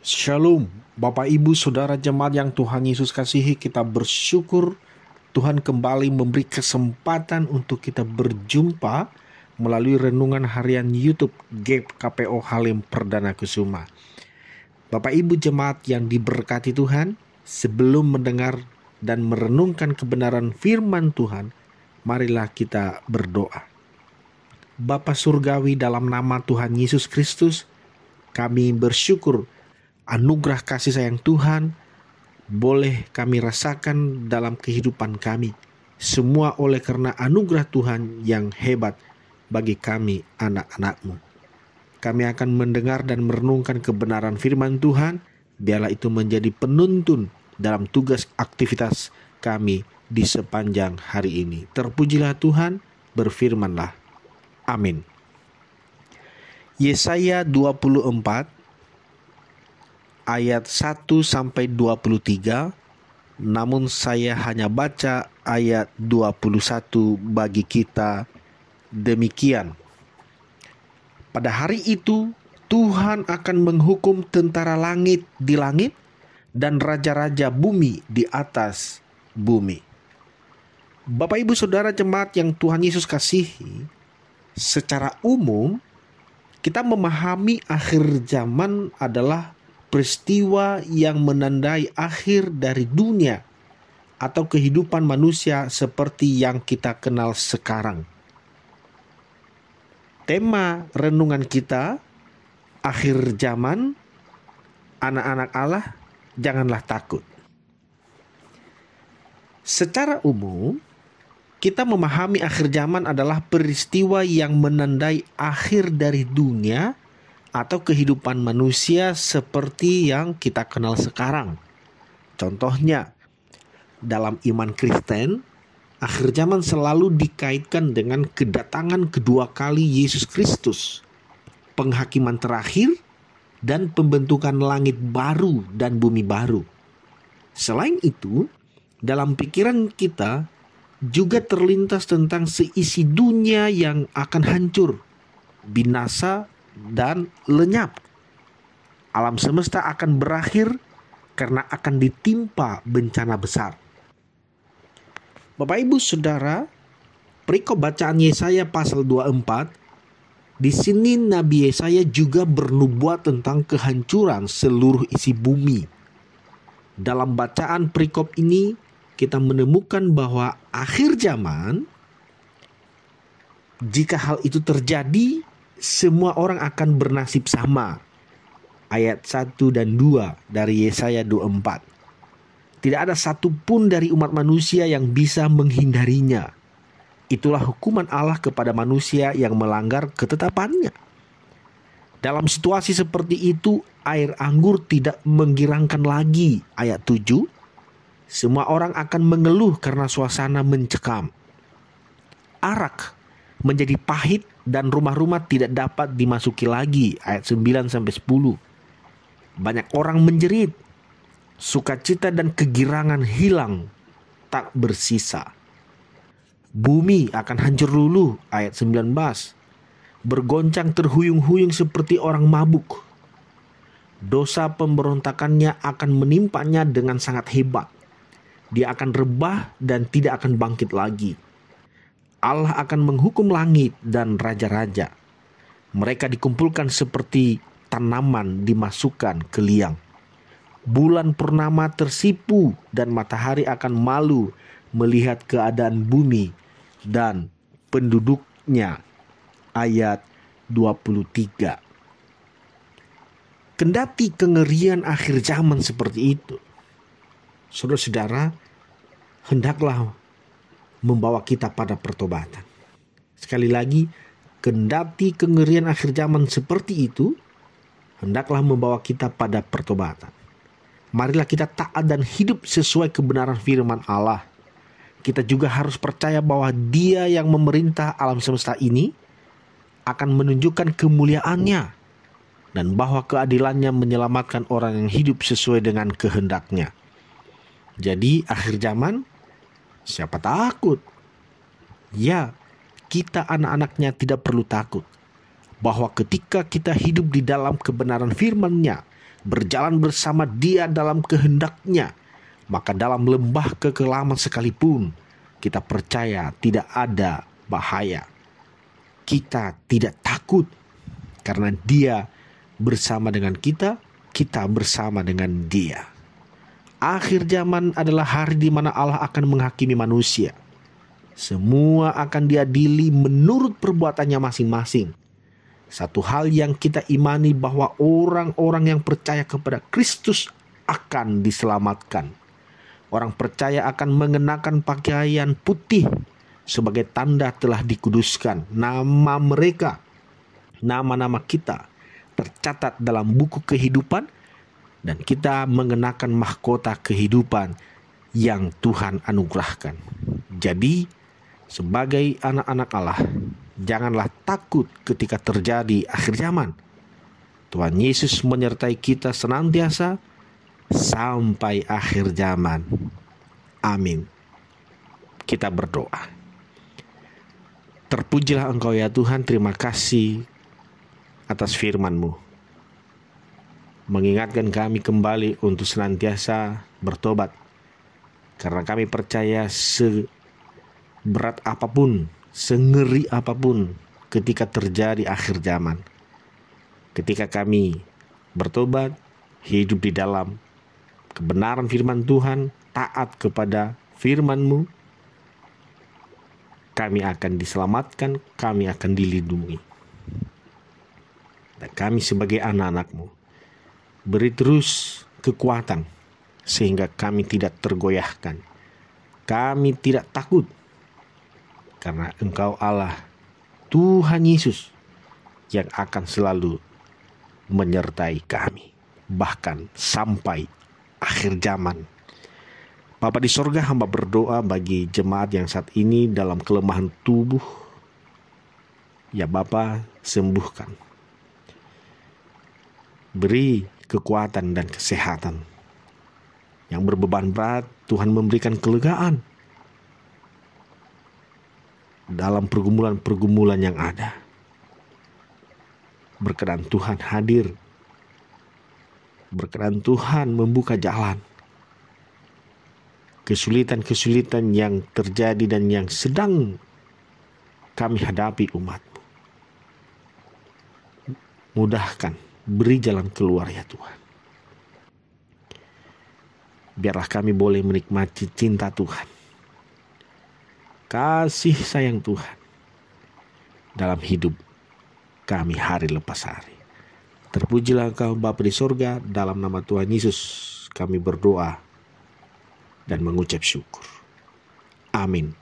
Shalom, Bapak Ibu Saudara Jemaat yang Tuhan Yesus kasihi, kita bersyukur Tuhan kembali memberi kesempatan untuk kita berjumpa melalui renungan harian YouTube GAP KPO Halim Perdana Kusuma. Bapak Ibu Jemaat yang diberkati Tuhan, sebelum mendengar dan merenungkan kebenaran firman Tuhan, marilah kita berdoa. Bapa Surgawi, dalam nama Tuhan Yesus Kristus, kami bersyukur anugerah kasih sayang Tuhan boleh kami rasakan dalam kehidupan kami. Semua oleh karena anugerah Tuhan yang hebat bagi kami anak-anak-Mu. Kami akan mendengar dan merenungkan kebenaran firman Tuhan. Biarlah itu menjadi penuntun dalam tugas aktivitas kami di sepanjang hari ini. Terpujilah Tuhan, berfirmanlah. Amin. Yesaya 24 ayat 1-23, namun saya hanya baca ayat 21 bagi kita. Demikian, pada hari itu Tuhan akan menghukum tentara langit di langit dan raja-raja bumi di atas bumi. Bapak Ibu Saudara jemaat yang Tuhan Yesus kasihi, secara umum kita memahami akhir zaman adalah peristiwa yang menandai akhir dari dunia atau kehidupan manusia seperti yang kita kenal sekarang. Tema renungan kita, akhir zaman, anak-anak Allah, janganlah takut. Secara umum, kita memahami akhir zaman adalah peristiwa yang menandai akhir dari dunia atau kehidupan manusia seperti yang kita kenal sekarang. Contohnya, dalam iman Kristen, akhir zaman selalu dikaitkan dengan kedatangan kedua kali Yesus Kristus, penghakiman terakhir, dan pembentukan langit baru dan bumi baru. Selain itu, dalam pikiran kita juga terlintas tentang seisi dunia yang akan hancur, binasa, dan lenyap. Alam semesta akan berakhir karena akan ditimpa bencana besar. Bapak Ibu Saudara, perikop bacaan Yesaya pasal 24, di sini Nabi Yesaya juga bernubuat tentang kehancuran seluruh isi bumi. Dalam bacaan perikop ini kita menemukan bahwa akhir zaman, jika hal itu terjadi, semua orang akan bernasib sama. Ayat 1 dan 2 dari Yesaya 24. Tidak ada satupun dari umat manusia yang bisa menghindarinya. Itulah hukuman Allah kepada manusia yang melanggar ketetapannya. Dalam situasi seperti itu, air anggur tidak menggirangkan lagi. Ayat 7. Semua orang akan mengeluh karena suasana mencekam. Arak menjadi pahit dan rumah-rumah tidak dapat dimasuki lagi. Ayat 9-10. Banyak orang menjerit. Sukacita dan kegirangan hilang, tak bersisa. Bumi akan hancur luluh. Ayat 19. Bergoncang terhuyung-huyung seperti orang mabuk. Dosa pemberontakannya akan menimpanya dengan sangat hebat. Dia akan rebah dan tidak akan bangkit lagi. Allah akan menghukum langit dan raja-raja. Mereka dikumpulkan seperti tanaman dimasukkan ke liang. Bulan purnama tersipu dan matahari akan malu melihat keadaan bumi dan penduduknya. Ayat 23. Kendati kengerian akhir zaman seperti itu, saudara-saudara, hendaklah membawa kita pada pertobatan. Sekali lagi, kendati kengerian akhir zaman seperti itu, hendaklah membawa kita pada pertobatan. Marilah kita taat dan hidup sesuai kebenaran firman Allah. Kita juga harus percaya bahwa Dia yang memerintah alam semesta ini akan menunjukkan kemuliaannya, dan bahwa keadilannya menyelamatkan orang yang hidup sesuai dengan kehendaknya. Jadi akhir zaman, siapa takut? Ya, kita anak-anaknya tidak perlu takut. Bahwa ketika kita hidup di dalam kebenaran firman-Nya berjalan bersama Dia dalam kehendak-Nya, maka dalam lembah kekelaman sekalipun kita percaya tidak ada bahaya. Kita tidak takut karena Dia bersama dengan kita, kita bersama dengan Dia. Akhir zaman adalah hari di mana Allah akan menghakimi manusia. Semua akan diadili menurut perbuatannya masing-masing. Satu hal yang kita imani bahwa orang-orang yang percaya kepada Kristus akan diselamatkan. Orang percaya akan mengenakan pakaian putih sebagai tanda telah dikuduskan. Nama mereka, nama-nama kita tercatat dalam buku kehidupan, dan kita mengenakan mahkota kehidupan yang Tuhan anugerahkan. Jadi, sebagai anak-anak Allah, janganlah takut ketika terjadi akhir zaman. Tuhan Yesus menyertai kita senantiasa sampai akhir zaman. Amin. Kita berdoa. Terpujilah Engkau ya Tuhan, terima kasih atas firman-Mu. Mengingatkan kami kembali untuk senantiasa bertobat. Karena kami percaya seberat apapun, sengeri apapun ketika terjadi akhir zaman, ketika kami bertobat, hidup di dalam kebenaran firman Tuhan, taat kepada firman-Mu, kami akan diselamatkan, kami akan dilindungi. Dan kami sebagai anak-anak-Mu, beri terus kekuatan sehingga kami tidak tergoyahkan. Kami tidak takut karena Engkau Allah, Tuhan Yesus, yang akan selalu menyertai kami, bahkan sampai akhir zaman. Bapa di sorga, hamba berdoa bagi jemaat yang saat ini dalam kelemahan tubuh. Ya Bapa, sembuhkan. Beri kekuatan dan kesehatan. Yang berbeban berat, Tuhan memberikan kelegaan dalam pergumulan-pergumulan yang ada. Berkenan Tuhan hadir. Berkenan Tuhan membuka jalan. Kesulitan-kesulitan yang terjadi dan yang sedang kami hadapi umat-Mu, mudahkan, beri jalan keluar ya Tuhan. Biarlah kami boleh menikmati cinta Tuhan, kasih sayang Tuhan dalam hidup kami hari lepas hari. Terpujilah Engkau Bapa di sorga, dalam nama Tuhan Yesus kami berdoa dan mengucap syukur. Amin.